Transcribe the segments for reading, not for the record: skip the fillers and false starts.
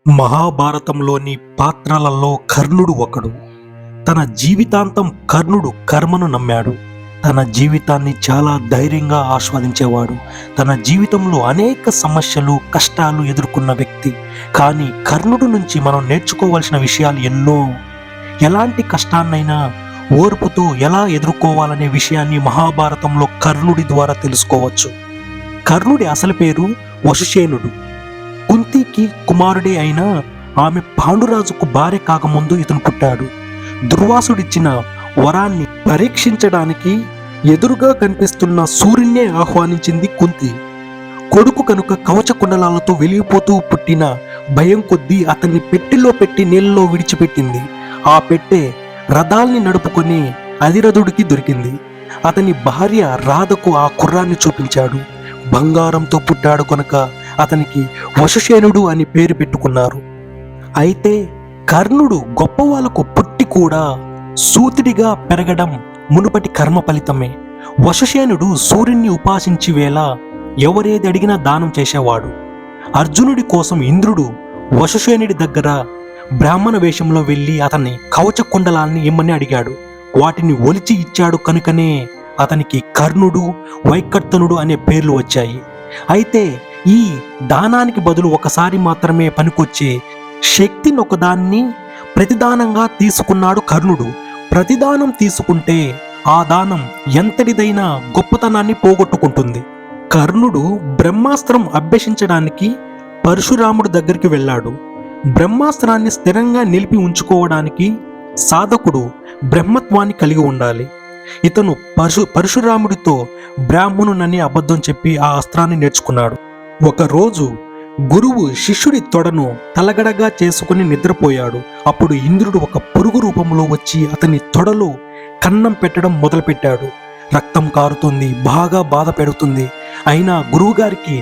మహాభారతంలోని పాత్రలలో కర్ణుడు ఒకడు. తన జీవితాంతం కర్ణుడు కర్మను నమ్మాడు. తన జీవితాన్ని చాలా ధైర్యంగా ఆస్వాదించేవాడు. తన జీవితంలో అనేక సమస్యలు, కష్టాలు ఎదుర్కొన్న వ్యక్తి. కానీ కర్ణుడు నుంచి మనం నేర్చుకోవాల్సిన విషయాలు ఎన్నో. ఎలాంటి కష్టాన్నైనా ఓర్పుతో ఎలా ఎదుర్కోవాలనే విషయాన్ని మహాభారతంలో కర్ణుడి ద్వారా తెలుసుకోవచ్చు. కర్ణుడి అసలు పేరు వసుసేనుడు. కుంతికి కుమారుడే అయినా ఆమె పాండురాజుకు భార్య కాకముందు ఇతను పుట్టాడు. దుర్వాసుడిచ్చిన వరాన్ని పరీక్షించడానికి ఎదురుగా కనిపిస్తున్న సూర్యున్నే ఆహ్వానించింది కుంతి. కొడుకు కనుక కవచ కుండలాలతో వెలిగిపోతూ పుట్టిన భయం కొద్దీ అతన్ని పెట్టెలో పెట్టి నీళ్ళలో విడిచిపెట్టింది. ఆ పెట్టె రథాల్ని నడుపుకొని అధిరథుడికి దొరికింది. అతని భార్య రాధకు ఆ కుర్రాన్ని చూపించాడు. బంగారంతో పుట్టాడు కనుక అతనికి వసుసేనుడు అని పేరు పెట్టుకున్నారు. అయితే కర్ణుడు గొప్పవాళ్ళకు పుట్టి కూడా సూతుడిగా పెరగడం మునుపటి కర్మ ఫలితమే. వసుసేనుడు సూర్యుని ఉపాసించి వేళ ఎవరేది అడిగినా దానం చేసేవాడు. అర్జునుడి కోసం ఇంద్రుడు వసుసేనుడి దగ్గర బ్రాహ్మణ వేషంలో వెళ్ళి అతన్ని కవచ కుండలాల్ని ఇమ్మని అడిగాడు. వాటిని ఒలిచి ఇచ్చాడు కనుకనే అతనికి కర్ణుడు, వైకర్తనుడు అనే పేర్లు వచ్చాయి. అయితే ఈ దానానికి బదులు ఒకసారి మాత్రమే పనికొచ్చే శక్తిని ఒకదాన్ని ప్రతిదానంగా తీసుకున్నాడు కర్ణుడు. ప్రతిదానం తీసుకుంటే ఆ దానం ఎంతటిదైనా గొప్పతనాన్ని పోగొట్టుకుంటుంది. కర్ణుడు బ్రహ్మాస్త్రం అభ్యసించడానికి పరశురాముడి దగ్గరికి వెళ్ళాడు. బ్రహ్మాస్త్రాన్ని స్థిరంగా నిలిపి ఉంచుకోవడానికి సాధకుడు బ్రహ్మత్వాన్ని కలిగి ఉండాలి. ఇతను పరశురాముడితో బ్రాహ్మణునని అబద్ధం చెప్పి ఆ అస్త్రాన్ని నేర్చుకున్నాడు. ఒకరోజు గురువు శిష్యుడి తొడను తలగడగా చేసుకుని నిద్రపోయాడు. అప్పుడు ఇంద్రుడు ఒక పురుగు రూపంలో వచ్చి అతని తొడలో కన్నం పెట్టడం మొదలుపెట్టాడు. రక్తం కారుతుంది, బాగా బాధ పెడుతుంది. అయినా గురువుగారికి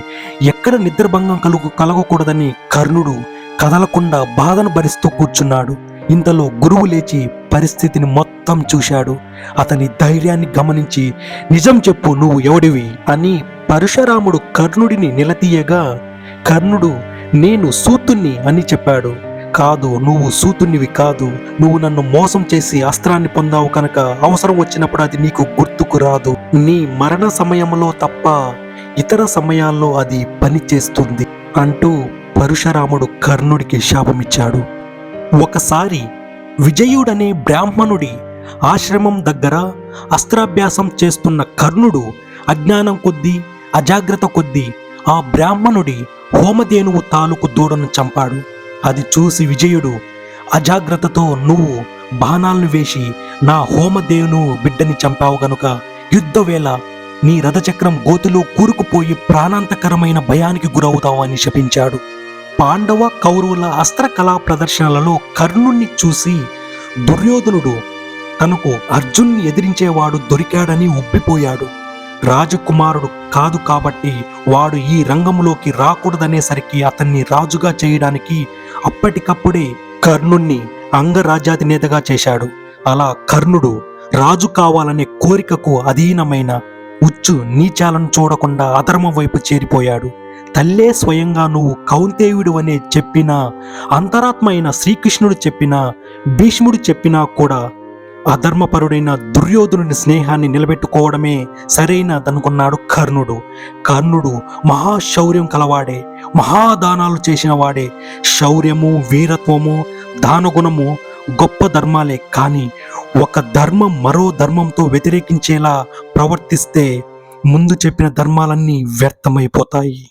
ఎక్కడ నిద్రభంగం కలగకూడదని కర్ణుడు కదలకుండా బాధను భరిస్తూ కూర్చున్నాడు. ఇంతలో గురువు లేచి పరిస్థితిని మొత్తం చూశాడు. అతని ధైర్యాన్ని గమనించి, నిజం చెప్పు, నువ్వు ఎవడివి అని పరశురాముడు కర్ణుడిని నిలదీయగా కర్ణుడు, నేను సూతుణ్ణి అని చెప్పాడు. కాదు, నువ్వు సూతునివి కాదు. నువ్వు నన్ను మోసం చేసి అస్త్రాన్ని పొందావు కనుక అవసరం వచ్చినప్పుడు అది నీకు గుర్తుకు రాదు. నీ మరణ సమయంలో తప్ప ఇతర సమయాల్లో అది పనిచేస్తుంది అంటూ పరశురాముడు కర్ణుడికి శాపమిచ్చాడు. ఒకసారి విజయుడనే బ్రాహ్మణుడి ఆశ్రమం దగ్గర అస్త్రాభ్యాసం చేస్తున్న కర్ణుడు అజ్ఞానం కొద్దీ, అజాగ్రత్త కొద్దీ ఆ బ్రాహ్మణుడి హోమధేనువు తాలూకు దూడను చంపాడు. అది చూసి విజయుడు, అజాగ్రత్తతో నువ్వు బాణాలను వేసి నా హోమధేనువు బిడ్డని చంపావు గనుక యుద్ధవేళ నీ రథచక్రం గోతిలో కూరుకుపోయి ప్రాణాంతకరమైన భయానికి గురవుతావు అని శపించాడు. పాండవ కౌరవుల అస్త్ర కళా ప్రదర్శనలలో కర్ణుణ్ణి చూసి దుర్యోధనుడు తనకు అర్జున్ని ఎదిరించేవాడు దొరికాడని ఉబ్బిపోయాడు. రాజకుమారుడు కాదు కాబట్టి వాడు ఈ రంగంలోకి రాకూడదనేసరికి అతన్ని రాజుగా చేయడానికి అప్పటికప్పుడే కర్ణుణ్ణి అంగరాజ్యాధినేతగా చేశాడు. అలా కర్ణుడు రాజు కావాలనే కోరికకు అధీనమైన ఉచ్చు నీచాలను చూడకుండా అధర్మం వైపు చేరిపోయాడు. తల్లే స్వయంగా నువ్వు కౌంతేయుడు అనే చెప్పినా, అంతరాత్మ అయిన శ్రీకృష్ణుడు చెప్పినా, భీష్ముడు చెప్పినా కూడా అధర్మపరుడైన దుర్యోధనుని స్నేహాన్ని నిలబెట్టుకోవడమే సరైనదనుకున్నాడు కర్ణుడు. కర్ణుడు మహాశౌర్యం కలవాడే, మహాదానాలు చేసిన వాడే. శౌర్యము, వీరత్వము, దానగుణము గొప్ప ధర్మాలే. కానీ ఒక ధర్మం మరో ధర్మంతో వ్యతిరేకించేలా ప్రవర్తిస్తే ముందు చెప్పిన ధర్మాలన్నీ వ్యర్థమైపోతాయి.